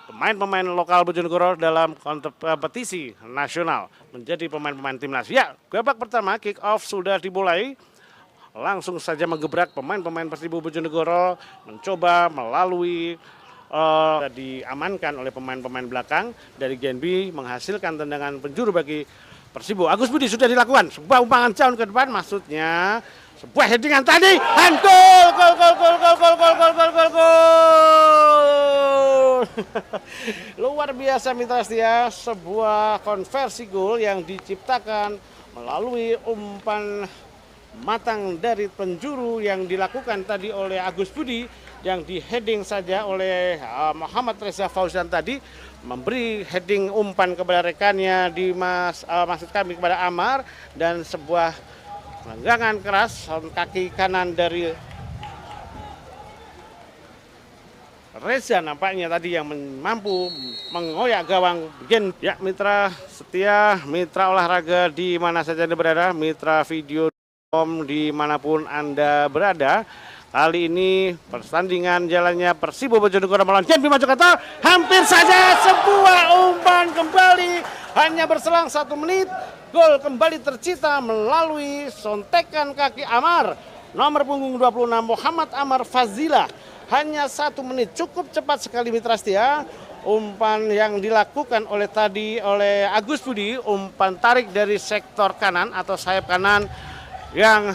pemain-pemain lokal Bojonegoro dalam kompetisi nasional menjadi pemain-pemain timnas. Ya, babak pertama kick off sudah dimulai. Langsung saja menggebrak pemain-pemain Persibo Bojonegoro, mencoba melalui diamankan oleh pemain-pemain belakang dari Genbi, menghasilkan tendangan penjuru bagi Persibo. Agus Budi sudah dilakukan sebuah umpangan jauh ke depan, maksudnya sebuah headingan tadi, and gol. Luar biasa Mitra Setia, sebuah konversi gol yang diciptakan melalui umpan matang dari penjuru yang dilakukan tadi oleh Agus Budi, yang di heading saja oleh Muhammad Reza Fauzan tadi, memberi heading umpan kepada rekannya maksud kami kepada Amar, dan sebuah tendangan keras kaki kanan dari Reza nampaknya tadi yang mampu mengoyak gawang Gen. Ya Mitra Setia, mitra olahraga di mana saja Anda berada, mitra video dimanapun Anda berada. Kali ini pertandingan jalannya Persibo Bojonegoro melawan Genbi Mojokerto. Hampir saja sebuah umpan kembali, hanya berselang 1 menit gol kembali tercipta melalui sontekan kaki Amar, nomor punggung 26 Muhammad Amar Fazilah. Hanya 1 menit, cukup cepat sekali Mitra Setia. Umpan yang dilakukan oleh Agus Budi, umpan tarik dari sektor kanan atau sayap kanan yang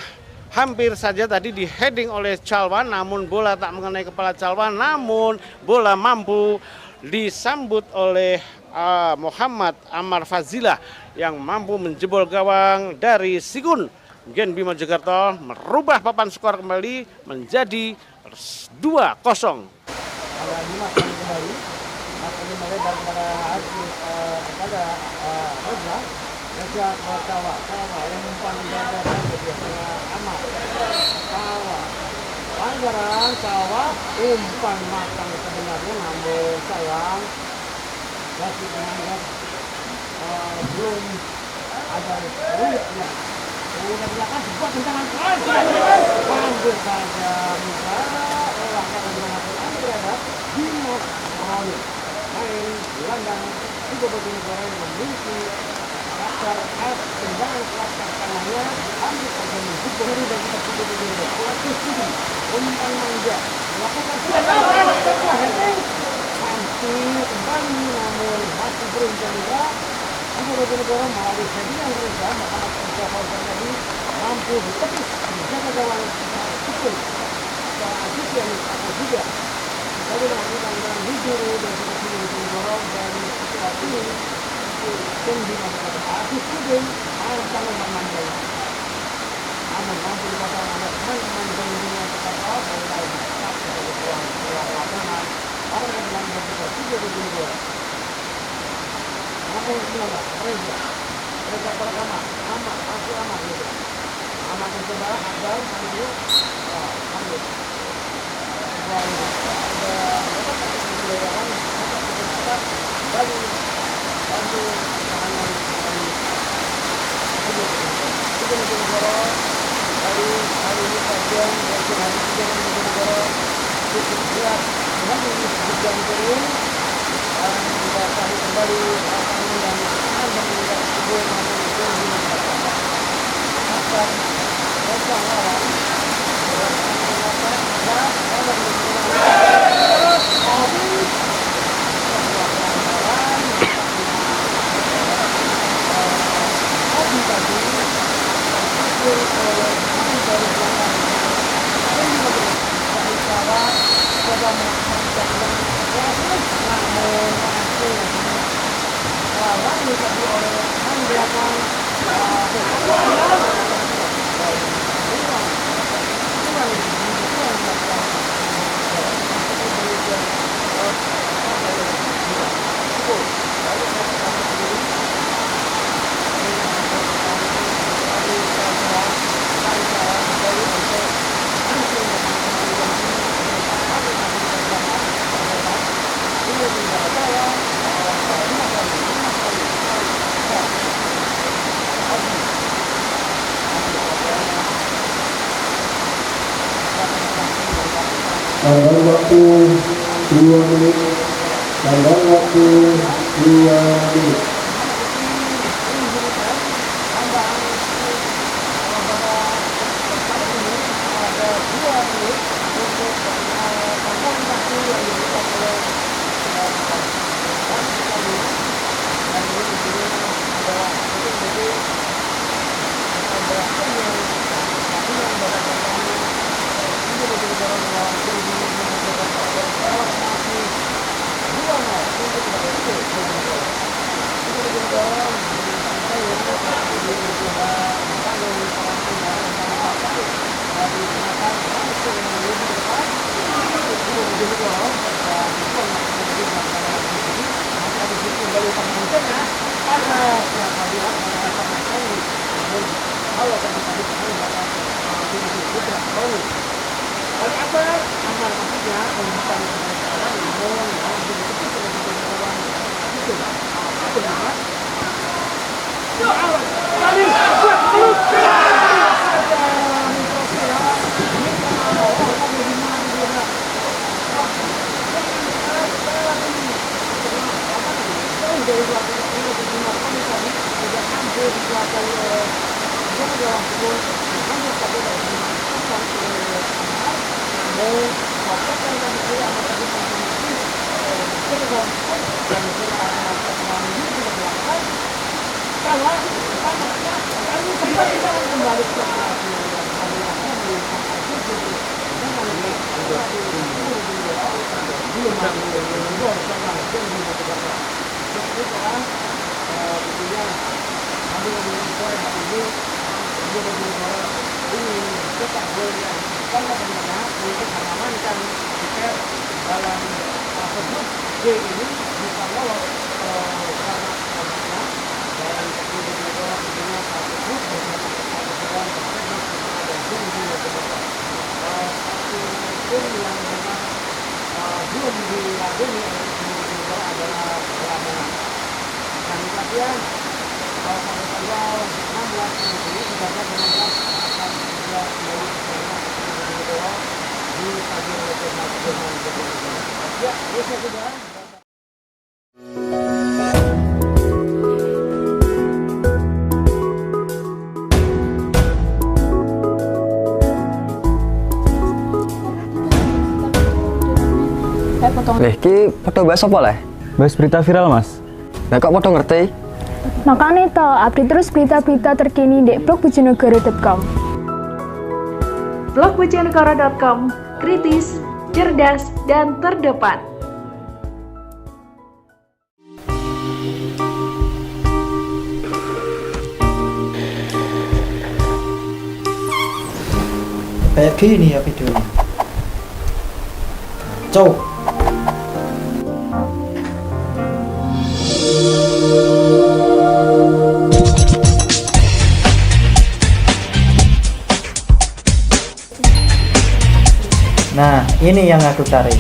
hampir saja tadi di heading oleh Calwan, namun bola tak mengenai kepala Calwan, namun bola mampu disambut oleh Muhammad Amar Fazilah yang mampu menjebol gawang dari Sigun. Genbi Mojokerto merubah papan skor kembali menjadi 2-0. Reza Kawa yang umpan dada Amar Anggaran Kawa umpan matang sebenarnya, namun sayang masih dianggap belum ada rumitnya. Kemudian belakang sebuah tendangan keras, hampir saja olahraga dengan berada Dimas Mahalu, main gelandang Persibo Bojonegoro yang memiliki karakter khas tendangan keras kanannya, hampir saja menjuburi dan Persibo Bojonegoro. Agus Budi umpan manja melakukan sebuah heading, hampir kembali namun masih beruntung juga. Persibo Bojonegoro melalui headingan Reza Muhammad Reza Fauzan tadi mampu ditepis menjaga gawang Sukun atau Agus yang atau juga lalu melakukan dengan hijau dan Persibo Bojonegoro, dan setelah ini Genbi Mojokerto Agus Budi sangat memandai, namun mampu dikatakan oleh pemain-pemain Genbinya Mojokerto mulai bergerak sebagai peluang lapangan para pemain Persibo Bojonegoro. Nomor 19 Reza pertama Amar masih Amar gitu. Amar mencoba Abdal ambil ada kemudian dari bantu pertahanan dari Bojonegoro dari hari ini Fabian dan hari Bojonegoro cukup berat mengambil hujan turun dan membasahi kembali lapangan dan akan meninggal sebuah maupun itu dimanfaatkan akan tentang lawan Dalam waktu 2 menit Tenggang waktu 2 menit. Lih, ki foto bahas apa lah? Bahas berita viral, Mas. Lah kok foto ngerti? Makanya toh, update terus berita-berita terkini di blogbojonegoro.com. blogbojonegoro.com, kritis, cerdas, dan terdepan. Kayak gini ya videonya. Cow. Nah, ini yang aku cari.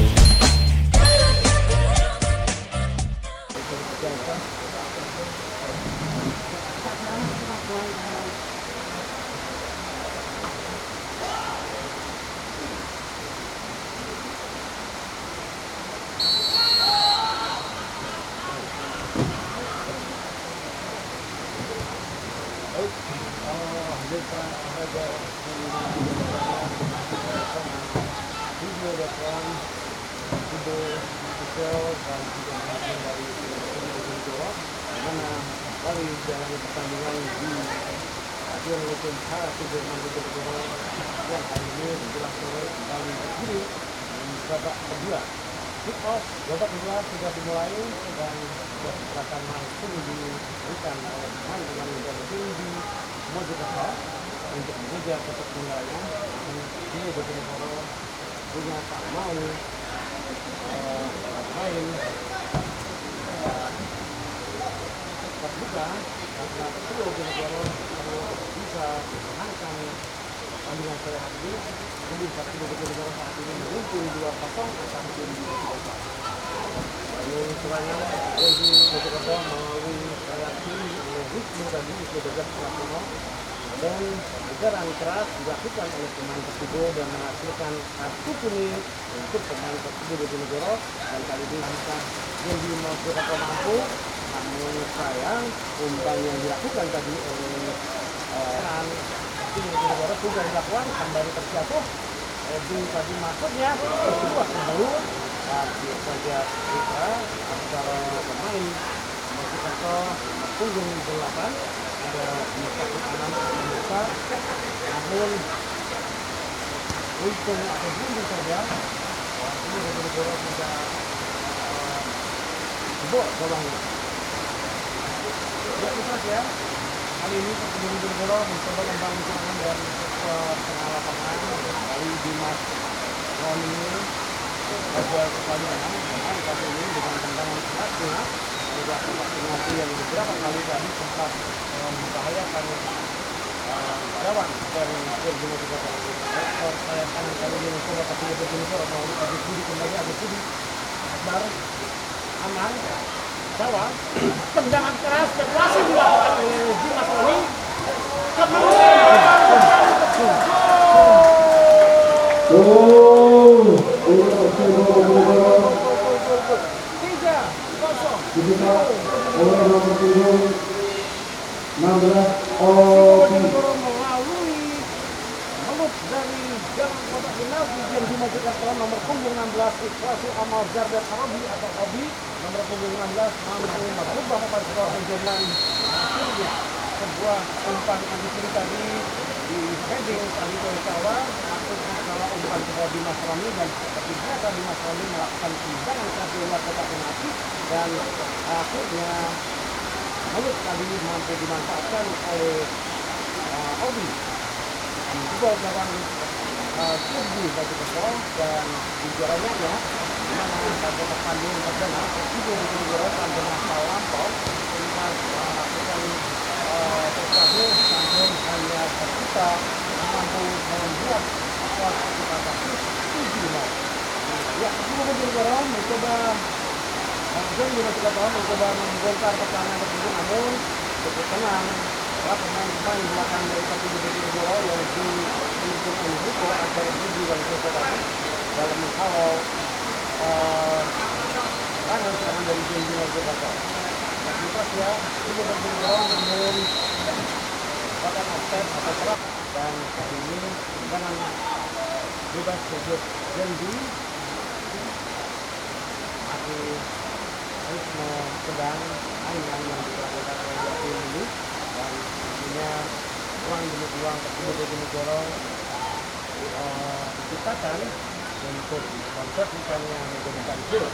Babak kedua sudah dimulai dan gerakan langsung diberikan oleh pemain yang tinggi Mojokerto untuk mengejar ketertinggalan. Ini Bojonegoro punya tak mau main terbuka karena perlu Bojonegoro bisa memenangkan pertandingan sore hari ini. Jadi Bojonegoro saat ini memimpin 2-0 atas tim Bojonegoro. Lalu serangan dari Mojokerto melalui reaksi oleh Wisnu tadi sudah berhasil dan kejaran keras dilakukan oleh pemain Persibo dan menghasilkan kartu kuning untuk pemain Persibo Bojonegoro dan kali ini Hamka Janji Mojokerto mampu, namun sayang umpan yang dilakukan tadi oleh tim Bojonegoro sudah dilakukan kembali terjatuh. Edwin tadi masuknya kedua kembali. Biar saja kita antara pemain Mojokerto punggung 8 ada Mustafa Anam pemirsa, namun untung atau buntu saja ini Bojonegoro sudah jebol gawangnya. Ya itu saja. Kali ini Persija Bojonegoro mencoba membangun serangan dari sektor tengah lapangan dari Dimas Roni gagal kembali menang kali ini dengan tendangan keratnya juga sempat penalti yang beberapa kali tadi sempat membahayakan gawang dari Persija Bojonegoro. Sektor sayap kanan kali ini mencoba Persija Bojonegoro mau Agus Budi kembali Agus Budi Akbar aman gawang tendangan keras dan masih dilakukan oleh Dimas Roni Bojonegoro melalui melut dari jalan kotak penalti yang di Mojokerto nomor punggung 16 Ikhlas Amal Zardan Arabi atau Obi nomor punggung 16 mampu merubah papan skor menjadi akhirnya sebuah umpan Agus tadi di heading tadi oleh Sawa maksudnya adalah umpan ke Dimas Roni dan seperti biasa Dimas Roni melakukan tendangan ke luar kotak penalti dan akhirnya melut tadi mampu dimanfaatkan oleh Obi juga gawang Kirby bagi Persija dan dijuaranya ya dimana pada pertandingan perdana Persija Bojonegoro pada masa lampau sempat melakukan prestasi namun hanya tersisa mampu membuat skor kita 7-0. Ya, Persija Bojonegoro mencoba mencoba membongkar pertahanan tersebut namun cukup tenang. Pemain belakang dari Persija Bojonegoro yang dipimpin Enrico atau Budi dan Kosovari dalam mengawal serangan dari Janji Mojokerto. Kita ya Persija Bojonegoro namun bahkan offset atau keras dan kali ini tendangan bebas untuk Janji masih ritme sedang angin yang dilakukan oleh tim ini. Dan tentunya uang demi uang Persija Bojonegoro diciptakan untuk konsep misalnya menggunakan gol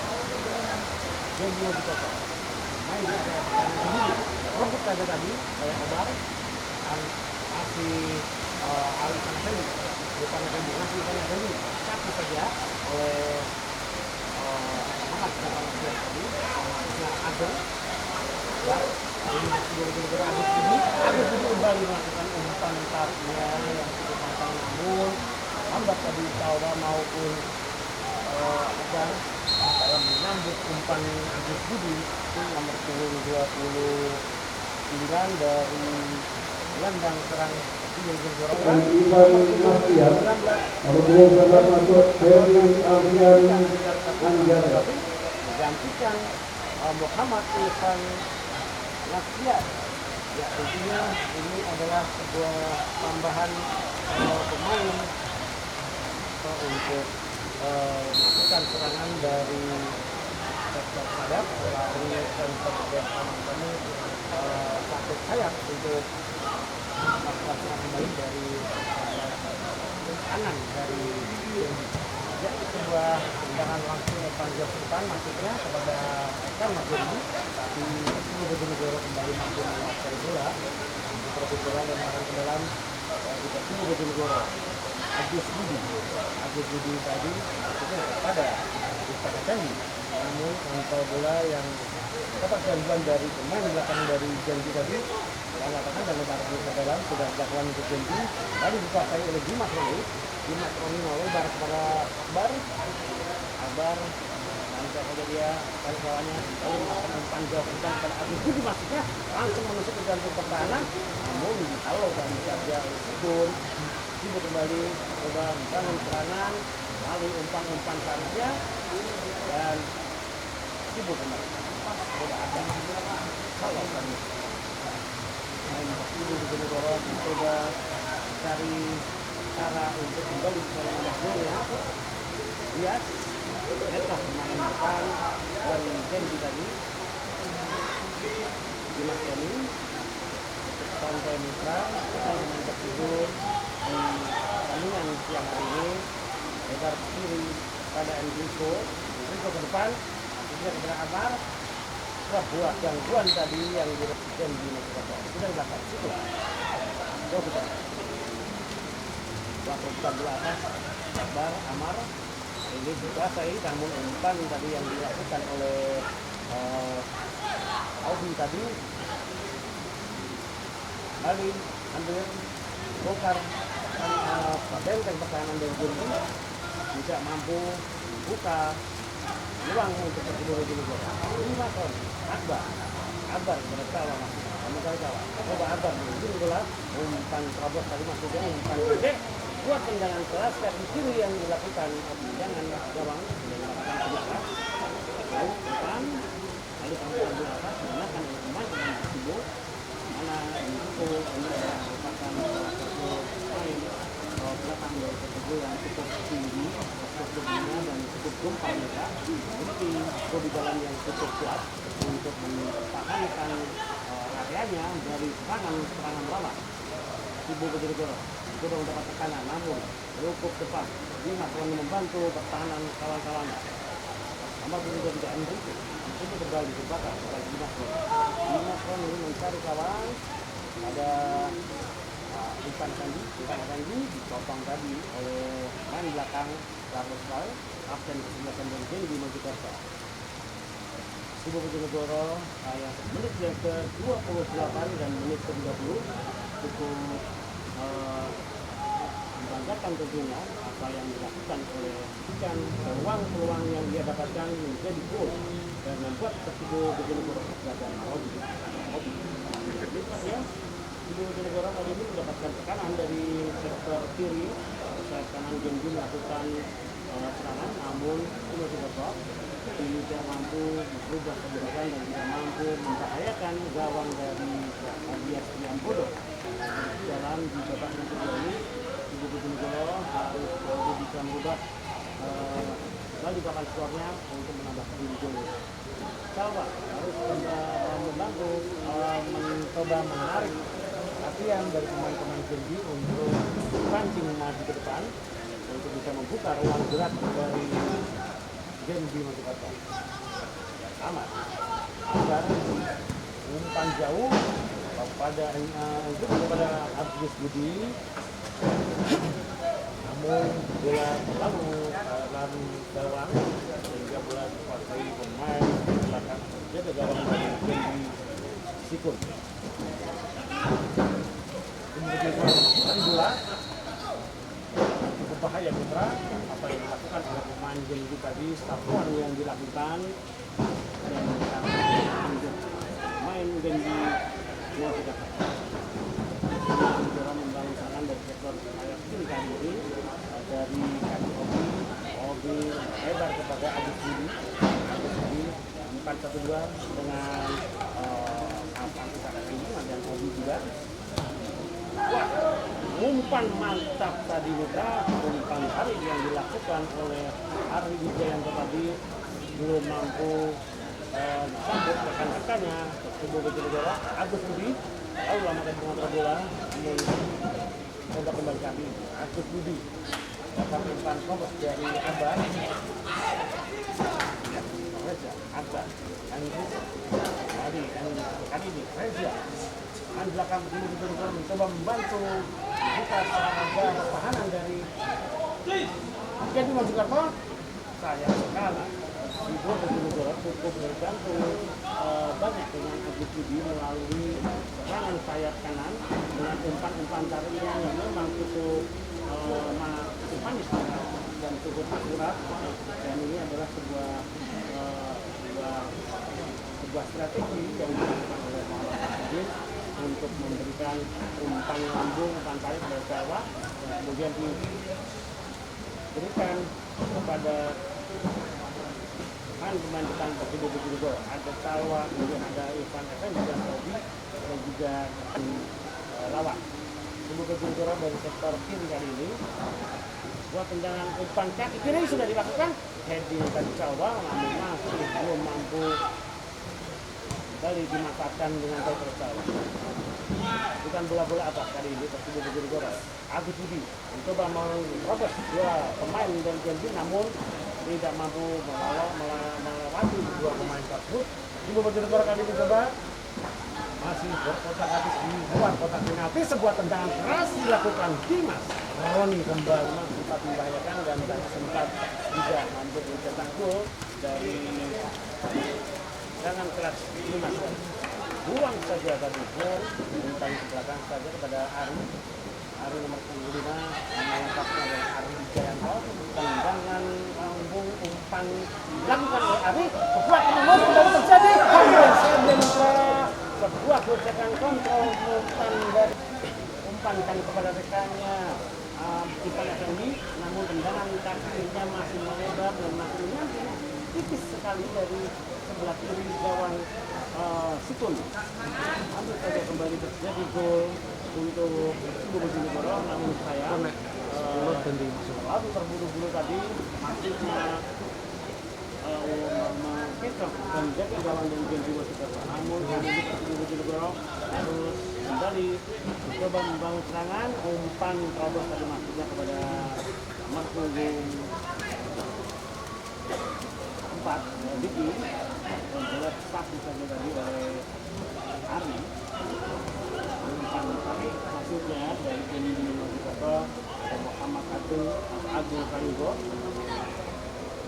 Janji Mojokerto main di pertandingan sendiri rebut saja tadi kayak Obar dan masih Ali Sanaseni bukan Sanaseni masih Sanaseni satu saja oleh Ahmad tadi maksudnya Ageng ya ini Agus Budi kembali melakukan umpan tariknya yang cukup matang namun lambat tadi Sawa maupun Ageng dalam menyambut umpan Agus Budi itu nomor punggung 29 dari gelandang serang Persija Bojonegoro menggantikan Muhammad Irfan Nasrian. Ya tentunya ini adalah sebuah tambahan pemain untuk melakukan serangan dari sektor sayap melalui center back kanan kami sakit sayap untuk melakukan serangan kembali dari kanan dari ya sebuah tendangan langsung Evan Josephan maksudnya kepada Ekan Majuri tapi Persija Bojonegoro kembali mampu menguasai bola untuk bola dan arah ke dalam di Persija Bojonegoro Agus Budi tadi maksudnya kepada Mustafa Candi namun kontrol bola yang dapat gangguan dari pemain belakang dari Janji tadi yang katakan dan lebar ke dalam sudah dilakukan untuk Janji tadi dikuasai oleh Dimas Roni lebar kepada Akbar dan saja dia kali kawannya lalu melakukan umpan jauh kepada Agus Budi maksudnya langsung menusuk ke jantung pertahanan namun kalau kami saja Sidon Ibu kembali coba membangun serangan melalui umpan-umpan saja dan sibuk kemarin. Sudah ada kalau kami main ibu Bojonegoro mencoba cari cara untuk kembali ke golnya. Lihat, mereka pemain depan dari Genji tadi. Dimas Yani, Pantai Mitra, pemain tertidur di tandingan siang hari ini. Lebar kiri pada Enrico ke depan, kemudian kepada Amar. Sebuah gangguan tadi yang dilakukan di Mojokerto sudah dilakukan situ. Jauh kita. Waktu kita bola atas, Akbar Amar ini dikuasai, namun umpan tadi yang dilakukan oleh Obi tadi kembali ambil bongkar benteng pertahanan dari Genji, tidak mampu buka ruang untuk Persibo Bojonegoro. 5 ton Akbar kepada Kawan sama kali Kawan coba Akbar mungkin bola umpan terobos tadi maksudnya umpan gede buat tendangan keras kaki kiri yang dilakukan tendangan gawang dengan melakukan keras lalu depan lalu sampai bola atas menggunakan pemain Persibo mana itu ini adalah merupakan salah satu pemain belakang dari Persibo yang cukup tinggi strukturnya dan cukup gumpal juga memiliki bodi jalan yang cukup kuat untuk mempertahankan areanya dari serangan lawan. Persibo Bojonegoro sudah mendapat tekanan namun cukup cepat Dimas selalu membantu pertahanan kawan-kawannya. Nomor juga tidak Enrico ini kembali terbakar oleh Dimas ini mencari kawan ada Ivan Kandi dipotong tadi oleh main belakang Carlos Val absen kesebelasan dari Genji Mojokerto. Persibo Bojonegoro yang menit yang ke-28 dan menit ke-30 cukup membanggakan tentunya apa yang dilakukan oleh ikan peluang yang dia dapatkan menjadi gol dan membuat Persibo Bojonegoro gagal. Ya, Persibo Bojonegoro kali ini mendapatkan tekanan dari sektor kiri, sayap kanan Genji melakukan serangan, namun Mojokerto tidak mampu merubah kebiasaan dan tidak mampu membahayakan gawang dari Adias Priambodo. Jalan di babak yang kedua ini, Persibo Bojonegoro harus bisa merubah kembali papan skornya untuk menambah gol. Salwa harus membantu mencoba menarik perhatian dari pemain-pemain Genji untuk pancing maju ke depan untuk bisa membuka ruang gerak dari Genji Mojokerto. Amat sekarang umpan jauh kepada Agus Budi, namun bola lalu gawang sehingga bola dikuasai pemain belakang jaga gawang dari Genji Sikun. Kemudian bola cukup bahaya Putra apa yang dilakukan oleh pemain Genji tadi, sapuan yang dilakukan dan main Genji Mojokerto. Mencoba membangun serangan dari sektor sayap kiri kali ini dari kaki Obi lebar kepada Agus Budi 4-1-2 dengan angkutan lingkungan dan Obi juga. Wah, umpan mantap tadi Mitra, umpan tarik yang dilakukan oleh Ari Wijayanto tadi belum mampu disambut rekan-rekannya Persibo Bojonegoro. Agus Budi lalu lama dari pengontrol bola mencoba kembali kaki Agus Budi dapat umpan kompos dari Akbar Reza Akbar kali ini Reza dan belakang Persibo Bojonegoro mencoba membantu buka serangan pertahanan dari Genji Mojokerto. Sayang sekali Persibo Bojonegoro cukup bergantung banyak dengan Agus Budi melalui serangan sayap kanan dengan umpan-umpan tariknya yang memang cukup manis dan cukup akurat, dan ini adalah sebuah strategi yang dilakukan oleh Muhammad untuk memberikan umpan lambung, umpan tarik pada Jawa, kemudian diberikan kepada pemain depan Persibo Bojonegoro. Ada Salwa, kemudian ada Irfan Effendi dan Robi dan juga Lawan. Persibo Bojonegoro dari sektor kiri kali ini. Buat tendangan umpan kaki kiri sudah dilakukan. Heading tadi Salwa namun masih belum mampu kembali dimanfaatkan dengan Peter Salwa. Bukan bola-bola atas kali ini Persibo Bojonegoro. Agus Budi mencoba merobos dua pemain dan Genbi namun tidak mampu melewati dua pemain tersebut. Persibo Bojonegoro kali ini coba masih berkotak atik di luar kotak penalti. Sebuah tendangan keras dilakukan Dimas Roni kembali sempat membahayakan dan sempat juga mampu mencetak gol dari tendangan keras Dimas Roni. Buang saja tadi gol bintang ke belakang saja kepada Ari nomor 25 melengkapnya dengan Ari Wijayanto. Tendangan lambung umpan dilakukan oleh Ari. Sebuah tendangan kembali terjadi. Sebuah gocekan kontrol umpan dari umpankan kepada rekannya Irfan Effendi, namun tendangan kakinya masih melebar dan masih menyentuh tipis sekali dari sebelah kiri gawang Situn. Hampir saja kembali terjadi gol untuk Persibo Bojonegoro, namun sayang lalu terburu-buru tadi maksudnya mengkecok dan jaga gawang dari Genbi Bojonegoro. Namun kali ini Persibo Bojonegoro harus kembali mencoba membangun serangan. Umpan terobos tadi maksudnya kepada nomor punggung 4 Diki dan bola sapu saja tadi oleh Ari. Umpan tadi maksudnya dari Genbi Bojonegoro Muhammad Agung Karigo.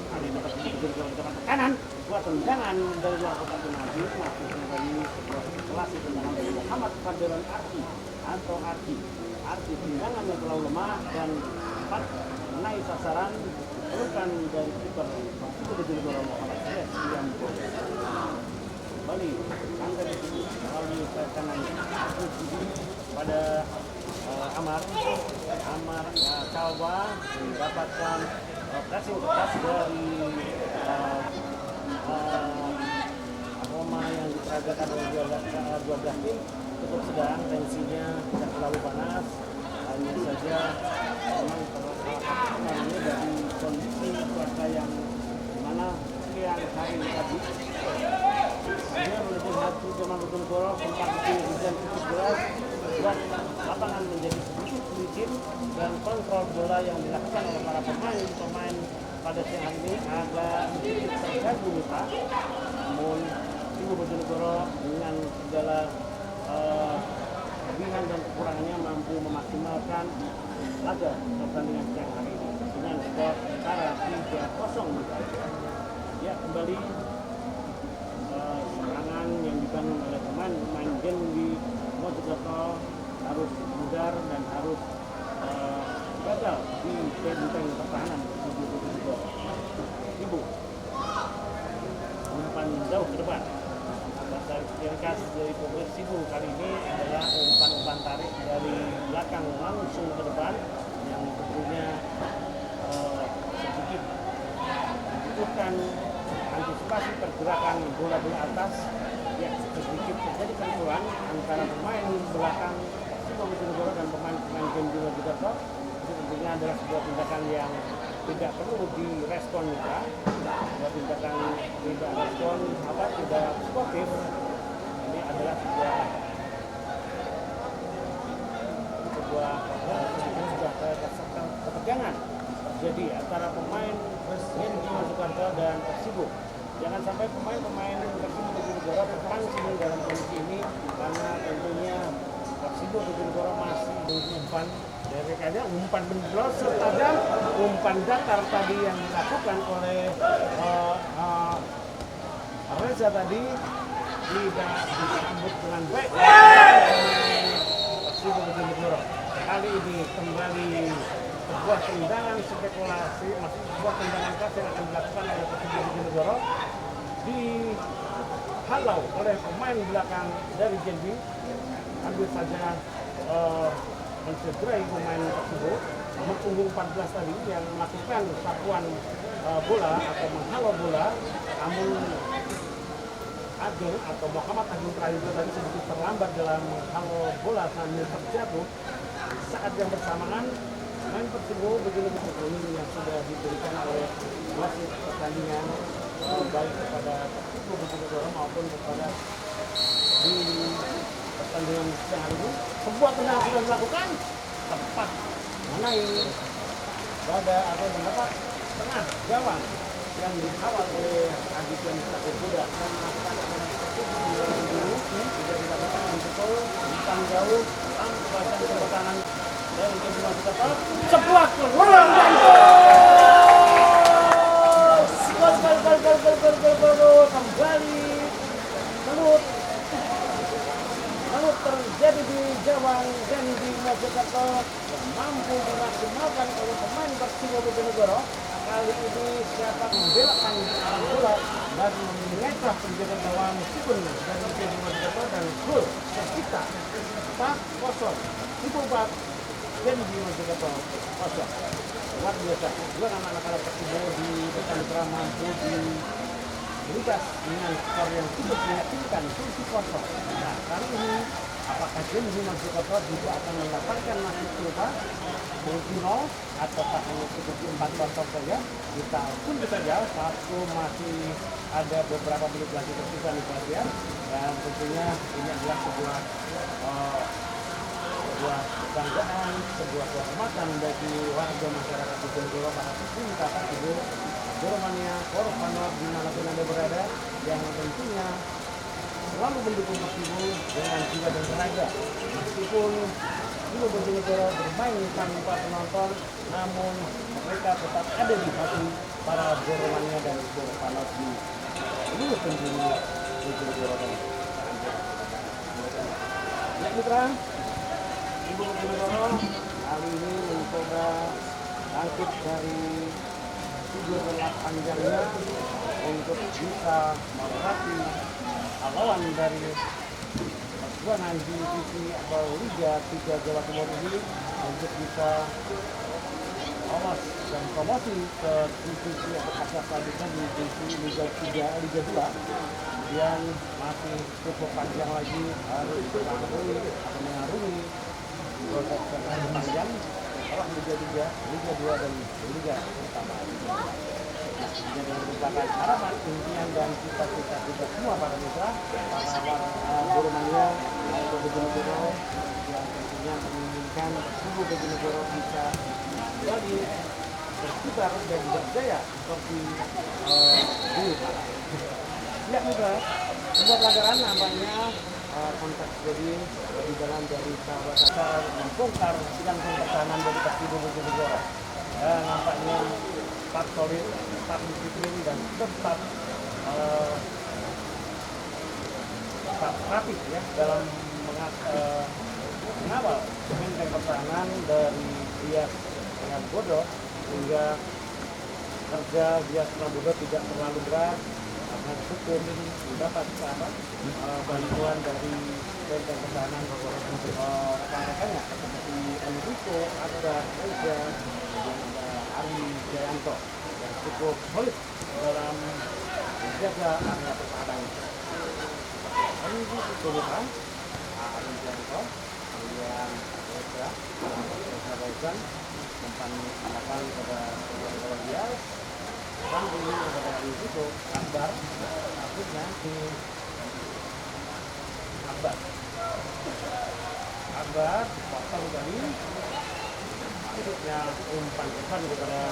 Ari dapat Bojonegoro ke depan kanan. Buat tendangan dari luar kotak penalti maksudnya dari sebuah situasi tendangan dari Muhammad Fadlan Arti atau Arti tendangannya terlalu lemah dan cepat menaik sasaran bukan dari kiper Persibo Bojonegoro Muhammad Fadlan kembali angkat melalui kanan pada Amar Salwa mendapatkan pressing keras dari aroma yang diperagakan oleh 12 tim cukup sedang, tensinya tidak terlalu panas, hanya saja memang terlalu dari kondisi cuaca yang dimana siang hari tadi hanya melihat Persibo Bojonegoro sempat dipilih hujan cukup deras buat lapangan menjadi sedikit licin dan kontrol bola yang dilakukan oleh para pemain pada siang hari ini agak sedikit terganggu lupa. Namun Persibo Bojonegoro dengan segala kelebihan dan kekurangannya mampu memaksimalkan laga pertandingan siang hari ini dengan skor setara 3-0. Ya, kembali serangan yang dibangun oleh pemain Genbi Mojokerto harus mudar dan harus gagal di benteng pertahanan Persibo Bojonegoro. Ibu umpan jauh ke depan. Dasar ciri khas dari Persibo kali ini adalah umpan tarik dari belakang langsung ke depan yang tentunya sedikit membutuhkan antisipasi pergerakan bola-bola atas. Ya, sedikit terjadi benturan antara pemain belakang Persibo Bojonegoro dan pemain Genbi Mojokerto. Itu tentunya adalah sebuah tindakan yang tidak perlu direspon juga. Sebuah tindakan tidak respon tidak sportif. Ini adalah sebuah ketegangan terjadi antara pemain Genbi Mojokerto dan Persibo. Jangan sampai pemain Persibo Bojonegoro terpancing dalam kondisi ini karena tentunya Persibo Bojonegoro masih umpan dari kayaknya umpan benjol serta umpan datar tadi yang dilakukan oleh Reza tadi tidak disambut dengan baik Persibo Bojonegoro. Kali ini kembali sebuah tendangan spekulasi, masih sebuah tendangan keras yang akan dilakukan oleh Persibo Bojonegoro dihalau oleh pemain belakang dari Genbi. Hampir saja mencederai pemain Persibo. Nomor punggung 14 tadi yang melakukan sapuan bola atau menghalau bola Namun Ageng atau Muhammad Agung Prayogo tadi sedikit terlambat dalam hal bola sambil terjatuh. Saat yang bersamaan main Persibo begitu ini yang sudah diberikan oleh wasit pertandingan baik kepada Persibo Bojonegoro maupun kepada di pertandingan siang hari ini. Sebuah tendangan sudah dilakukan tepat mengenai dada atau mendapat tengah gawang yang dikawal oleh Aditya Mustaqil Kuda dan melakukan dulu tidak dilakukan untuk tentang jauh tanpa tepuk tangan dari kedua supporter. Sebuah peluang dan gol kembali Melut terjadi di gawang dan di Mojokerto mampu dimaksimalkan oleh pemain Persibo Bojonegoro. Kali ini siapa membelakkan arah bola dan mengecoh penjaga gawang Sipun dan di Mojokerto dan gol tercipta 4-0 Sipun 4 dan di Mojokerto 0. Luar biasa, dua anak-anak Persibo di depan mampu di berikas dengan skor yang cukup meyakinkan 7-0. Nah, kali ini apakah Genji Mojokerto juga akan mendapatkan nasib serupa 0 atau hanya cukup 4-0 saja? Kita tunggu saja, satu masih ada beberapa menit lagi tersisa nih perhatian, dan tentunya ini adalah sebuah kebanggaan, sebuah kehormatan bagi warga masyarakat Bojonegoro para pecinta Persibo Boromania, Korpanot dimanapun Anda berada, yang tentunya selalu mendukung Persibo dengan jiwa dan tenaga. Meskipun Persibo Bojonegoro bermain tanpa penonton, namun mereka tetap ada di hati para Boromania dan Korpanot di seluruh penjuru Bojonegoro dan ya mitra, Persibo Bojonegoro kali ini mencoba bangkit dari tidur relak panjangnya untuk bisa merati lawan dari perjuangan di divisi atau Liga 3 Jawa Timur ini untuk bisa lolos dan promosi ke divisi atau kaca selanjutnya di divisi Liga 3, Liga 2 yang masih cukup panjang lagi harus melalui atau mengarungi proses yang panjang setelah Liga 3, Liga 2 dan Liga pertama. Jadi merupakan harapan, impian dan cita-cita kita semua para mitra, para Boromania atau Bojonegoro yang tentunya menginginkan Persibo Bojonegoro bisa jadi berkibar dan berjaya seperti dulu. Ya mitra, sebuah pelajaran namanya konteks jadi di dalam dari sahabat membongkar sidang pertahanan dari Persibo Bojonegoro. Dan nampaknya tetap solid, tetap disiplin dan tetap rapi ya dalam mengawal benteng pertahanan dari Dias dengan Bodo, sehingga kerja Dias Prabowo tidak terlalu berat karena cukup mendapat bantuan dari benteng pertahanan rekan-rekannya seperti Enrico, Ada, Reza, dan Ari Jayanto yang cukup solid dalam menjaga area pertahanan. Enrico bukan Ari Jayanto, kemudian Reza mempanggilkan kepada dia, panggil kepada Enrico, Akbar, akhirnya di Akbar dipotong tadi. Akhirnya umpan kepada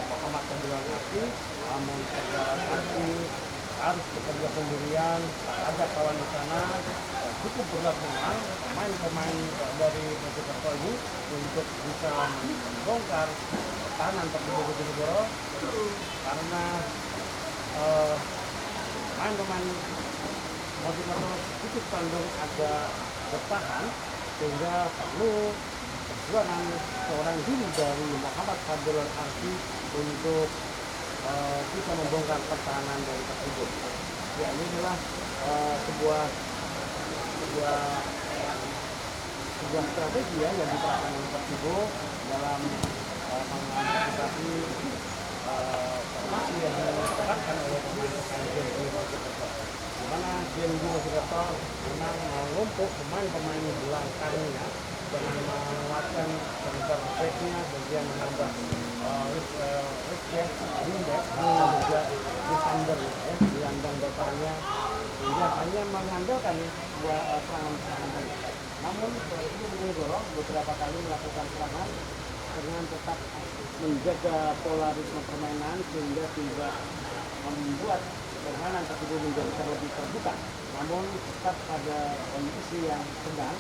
Muhammad Abdullah Nasi, namun secara Nasi harus bekerja sendirian, tak ada kawan di sana. Cukup berat memang pemain-pemain dari Mojokerto ini untuk bisa membongkar pertahanan Persibo Bojonegoro, karena pemain-pemain Mojokerto cukup cenderung agak bertahan, sehingga perlu perjuangan seorang diri dari Muhammad Abdullah Arfi untuk bisa membongkar pertahanan dari Persibo. Ya, ini adalah sebuah strategi yang diterapkan oleh Persibo dalam mengantisipasi formasi yang diterapkan oleh pemain-pemain Genji Mojokerto, di mana Genji Mojokerto memang menumpuk pemain-pemain belakangnya dengan menguatkan center backnya, kemudian menambah Rizky, Lindek, dan juga defender ya, di landang depannya, sehingga hanya mengandalkan dua serangan-serangan tadi. Namun itu Bojonegoro beberapa kali melakukan serangan dengan tetap menjaga polarisme permainan sehingga tidak membuat permainan tersebut menjadi terlebih terbuka, namun tetap pada kondisi yang sedang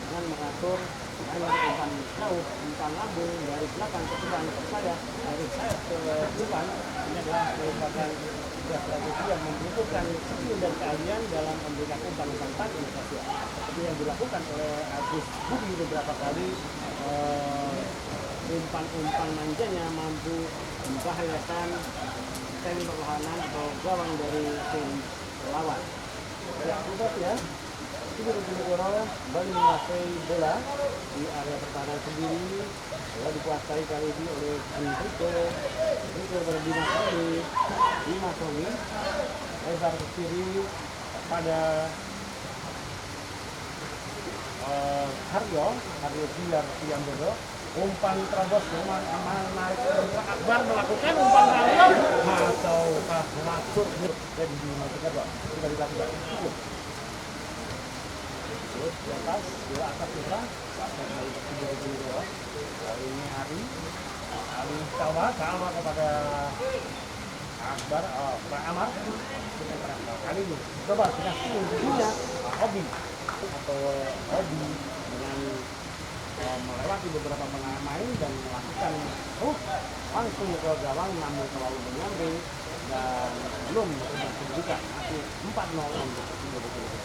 dengan mengatur hanya umpan jauh, umpan lambung dari belakang ke depan ke saya, dari saya ke depan. Ini adalah merupakan sebuah strategi yang membutuhkan skill dan keahlian dalam memberikan umpan-umpan tadi seperti yang dilakukan oleh Agus Budi beberapa kali. Umpan-umpan manjanya mampu membahayakan tim perlawanan atau gawang dari tim lawan. Ya, sudah ya. Ini Bojonegoro kembali menguasai bola di area pertahanan sendiri. Bola dikuasai kali ini oleh Enrico Dimas Sony. Lebar ke kiri pada Haryo Bilar Priambodo. Umpan terobos menarik Akbar melakukan umpan lawan atau masuk jadi dimasukkan sudah dilakukan. Terus di atas putra kali ini Ari Sawa kepada Akbar Pak Amar kali ini coba dikasih untuknya Hobi dengan melewati beberapa pemain dan melakukan langsung ke gawang, namun terlalu mengambil dan belum terbuka. Masih 4-0 untuk Bojonegoro.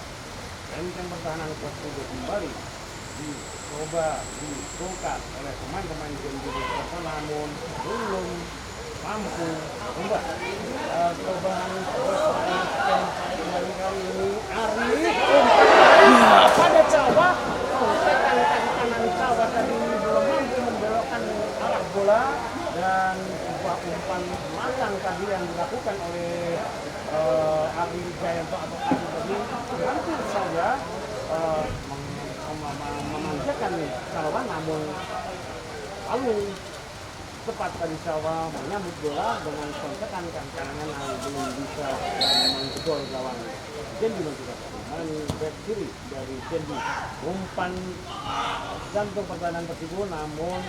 Benteng pertahanan tersebut kembali dicoba dibongkar oleh pemain-pemain Genji Mojokerto, namun belum mampu membuat cobaan kali ini Ari pada Jawa kanan Jawa tadi belum mampu membelokkan arah bola, dan sebuah umpan matang tadi yang dilakukan oleh Ari Jayanto atau Ari tadi hampir saja memanjakan Jawa, namun lalu tepat tadi Jawa menyambut bola dengan kontekan kanan yang belum bisa menjebol gawang Genji Mojokerto. Back kiri dari Genji, umpan jantung pertahanan tersebut, namun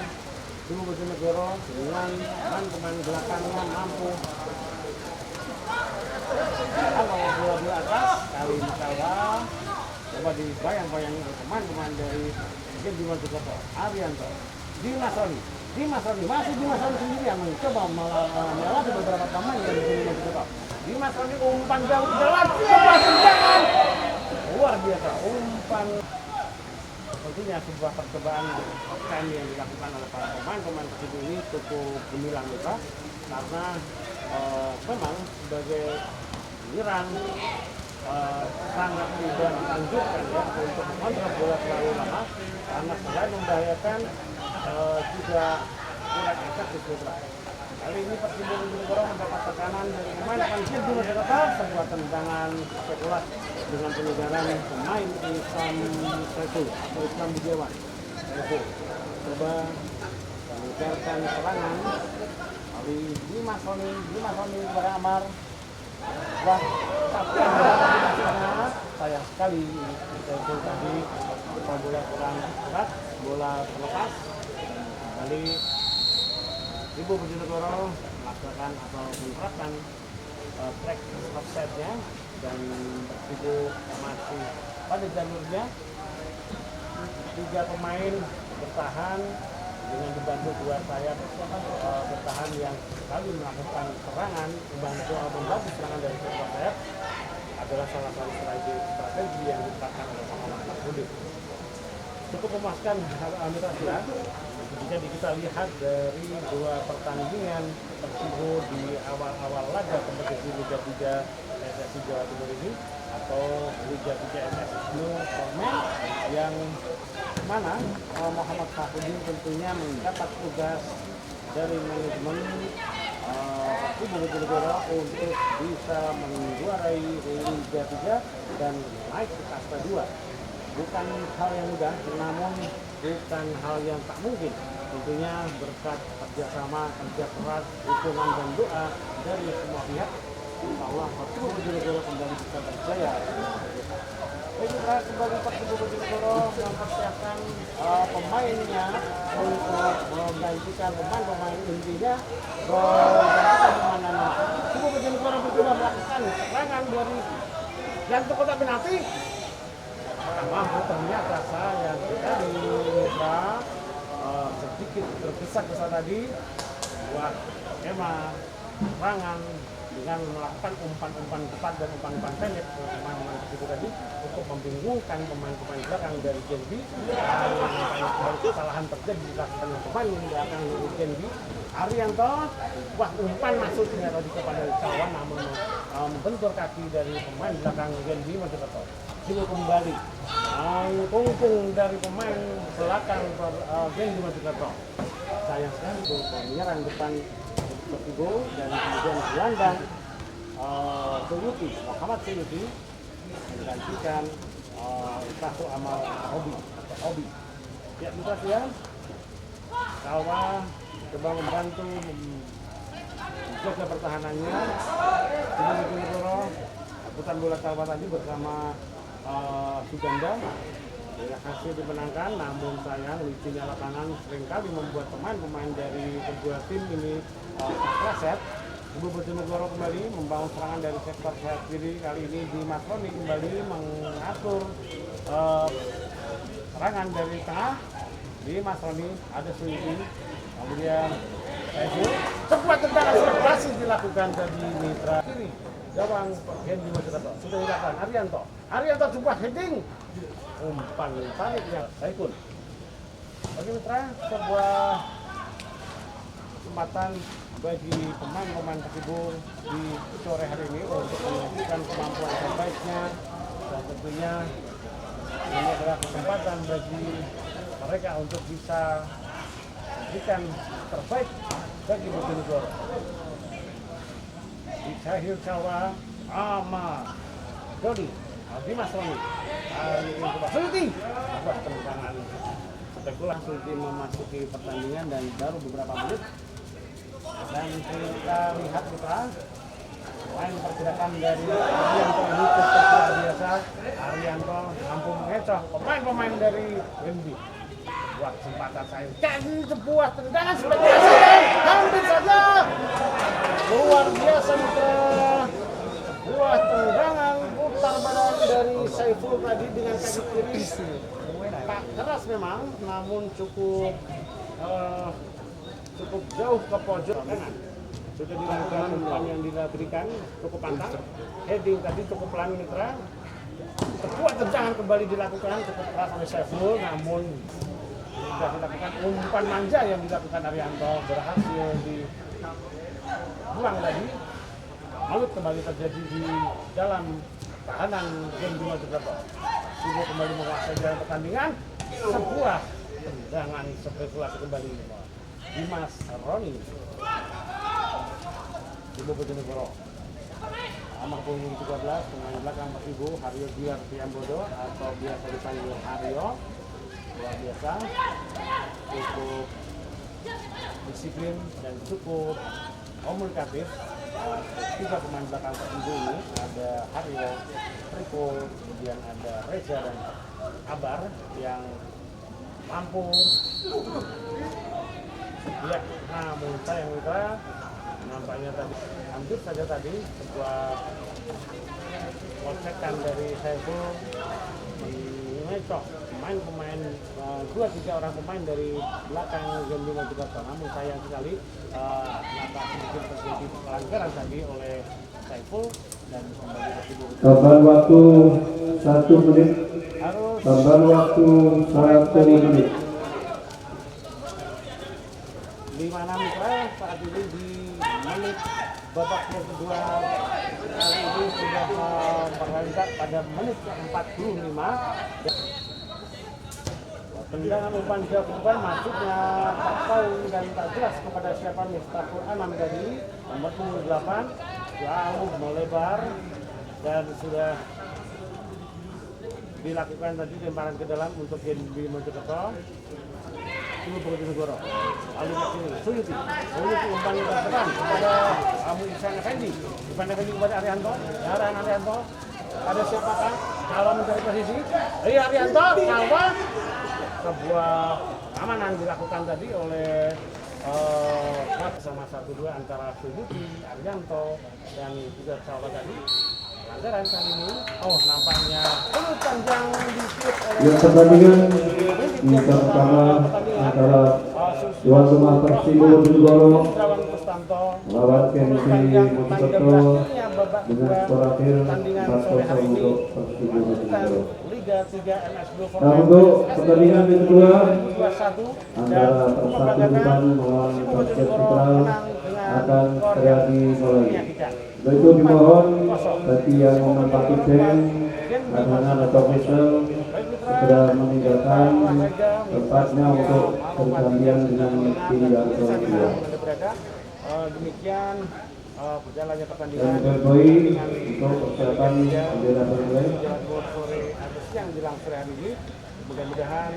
dulu Bojonegoro dengan pemain belakangnya mampu kalau bola atas kali ini Jawa coba dibayang-bayang pemain dari Genji Mojokerto. Arianto, Dimas Roni sendiri yang mencoba melewati beberapa pemain dari Genji Mojokerto. Dimas Roni umpan jauh jelas, tendangan luar biasa, umpan tentunya sebuah percobaan time yang dilakukan oleh para pemain tersebut ini cukup gemilang juga, karena memang sebagai penyerang sangat tidak dianjurkan ya untuk mengontrol bola terlalu lama, karena selain membahayakan juga kurang efektif juga. Kali ini Persib Bojonegoro mendapat tekanan dari pemain Genji Mojokerto, sebuah tendangan spekulat dengan penyegaran pemain Islam Budiawan. Coba mengejarkan serangan dari Dimas Sony kepada Amar. Wah, tapi sayang sekali itu tadi bola kurang keras, bola terlepas. Kali Ibu Bojonegoro melakukan atau menerapkan track offset-nya, dan Ibu masih pada jalurnya. 3 pemain bertahan dengan dibantu 2 sayap bertahan yang sekali melakukan serangan, membantu serangan dari sektor sayap adalah salah satu strategi yang diterapkan oleh Muhammad Mahmudi. Cukup memuaskan Mitra Sila jika kita lihat dari 2 pertandingan tersebut di awal-awal laga kompetisi Liga 3 PSSI Jawa Timur ini atau Liga 3 MSI Blue Formen, yang mana Muhammad Safudin tentunya mendapat tugas dari manajemen Ibu Bojonegoro untuk bisa menjuarai Liga 3 dan naik ke kasta 2. Bukan hal yang mudah, namun bukan hal yang tak mungkin. Tentunya berkat kerjasama, kerja keras, dukungan dan doa dari semua pihak, insya Allah Persib Bojonegoro kembali bisa berjaya. Baiklah, kembali Persib Bojonegoro mempersiapkan pemainnya untuk menggantikan pemain-pemain intinya. Bagaimana Persib Bojonegoro bercoba melakukan serangan dari jantung kotak penalti. Mampu ternyata sayang sekali Mitra sedikit tergesa-gesa tadi. Wah, emang serangan dengan melakukan umpan-umpan cepat dan umpan-umpan pendek ke pemain-pemain tersebut tadi untuk membingungkan pemain-pemain belakang dari Gen B. Kesalahan terjadi dilakukan oleh pemain belakang dari Gen B. Arianto, wah umpan masuk ternyata di kepada cawan, namun membentur kaki dari pemain belakang Gen B Mojokerto. Juga kembali tungtung dari pemain belakang Gen B Mojokerto. Sayang sekali penyerang depan Persibo dan kemudian gelandang Suyuti, Muhammad Suyuti menggantikan Satu Amal Obi. Ya, Mitra ya. Salwa coba membantu menjaga pertahanannya. Ibu Bojonegoro putar bola Salwa tadi bersama Suganda. Hasil dimenangkan, namun sayang licinnya lapangan seringkali membuat pemain-pemain dari kedua tim ini terpleset. Ibu Bojonegoro kembali membangun serangan dari sektor sayap kiri. Kali ini di Matroni kembali mengatur serangan dari tengah. Di Matroni ada Suyuti, kemudian Saiful. Sebuah tendangan berhasil dilakukan dari Mitra kiri gawang Gen B Mojokerto. Sudah dilakukan Arianto sebuah heading. Umpan tariknya Saiful. Bagi Mitra, sebuah kesempatan bagi pemain-pemain Persibo di sore hari ini untuk menunjukkan kemampuan terbaiknya, dan tentunya ini adalah kesempatan bagi mereka untuk bisa memberikan terbaik bagi Bojonegoro. Cahil Cawa, Ama Dodi, Dimas Roni, Suyuti, buat tendangan spekulan. Suyuti memasuki pertandingan dan baru beberapa menit, dan kita lihat Putra main pergerakan dari Arianto ini cukup luar biasa. Arianto mampu mengecoh pemain-pemain dari Gen B. Buat kesempatan saya jadi sebuah tendangan spektakuler, hampir saja luar biasa Mitra. Buah tendangan putar badan dari Saiful tadi dengan kaki kiri. Pak keras memang, namun cukup jauh ke pojok kanan. Sudah dilakukan umpan yang diberikan cukup pantang. Heading tadi cukup pelan Mitra. Sebuah tendangan kembali dilakukan cukup keras oleh Saiful, namun sudah dilakukan umpan manja yang dilakukan Arianto berhasil dibuang tadi. Malut kembali terjadi di dalam tahanan Gen B Mojokerto. Ibu kembali menguasai dalam pertandingan. Sebuah tendangan spekulasi kembali Dimas Roni. Ibu Bojonegoro. Nomor punggung 13 pemain belakang Persibo Haryo Diar Priambodo atau biasa dipanggil Haryo. Luar biasa, cukup disiplin dan cukup komunikatif. Tiga pemain belakang Persibo ini ada Haryo, Riko, kemudian ada Reza dan Abar yang mampu. Ya, namun sayang Mitra, nampaknya tadi hampir saja tadi sebuah konsekan dari Saiful di Mecok pemain-pemain 2-3 orang pemain dari belakang Gen B Mojokerto. Namun sayang sekali nampak sedikit terjadi pelanggaran tadi oleh Saiful dan kembali Persibo. Tambahan waktu 1 menit. Tambahan waktu 1 menit. Di mana Mitra saat ini di menit babak kedua kali ini sudah memperlanjut pada menit ke-45. Tendangan umpan jauh ke depan, masuknya tak tahu dan tak jelas kepada siapa Miftahul Anam tadi, nomor 28, jauh melebar dan sudah dilakukan tadi lemparan ke dalam untuk Genbi Mojokerto. Ini Bojonegoro. Lalu ke sini, Suyuti umpan ke depan kepada Abu Ihsan Effendi. Ihsan Effendi kepada Arianto, Arianto. Ada siapakah? Kalau mencari posisi, Arianto, Salwa. Sebuah amanan dilakukan tadi oleh sama 1-2 antara Suyuti, Arianto, dan juga Salwa tadi. Pelanggaran kali ini, nampaknya peluit panjang ditiup oleh pertandingan di pertama antara tuan rumah Persibo Bojonegoro melawan KMC Mojokerto dengan skor akhir 4-0 untuk Persibo Bojonegoro. Nah, untuk pertandingan yang kedua antara Persatuan Depan melawan Basket Sentral akan terjadi mulai. Untuk itu dimohon bagi yang menempati band, kanan atau official segera meninggalkan tempatnya untuk bergantian dengan tim yang kedua. Demikian berjalannya pertandingan untuk persiapan bendera berlay. sore atau siang jelang sore hari ini. Mudah-mudahan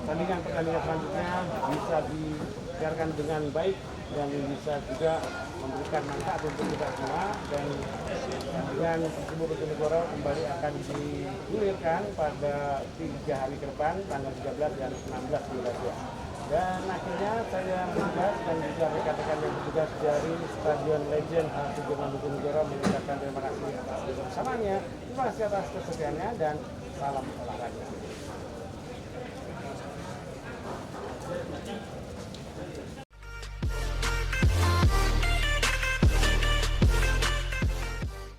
pertandingan selanjutnya bisa dibiarkan dengan baik dan bisa juga memberikan manfaat untuk kita semua, dan pertandingan Persibo Bojonegoro kembali akan digulirkan pada 3 hari ke depan, tanggal 13 dan 16 Malaysia. Dan akhirnya saya bertugas dan juga rekan-rekan yang bertugas dari Stadion Legend Sudirman Bojonegoro mengucapkan terima kasih atas kebersamaannya, terima kasih atas kesetiaannya, dan salam olahraga.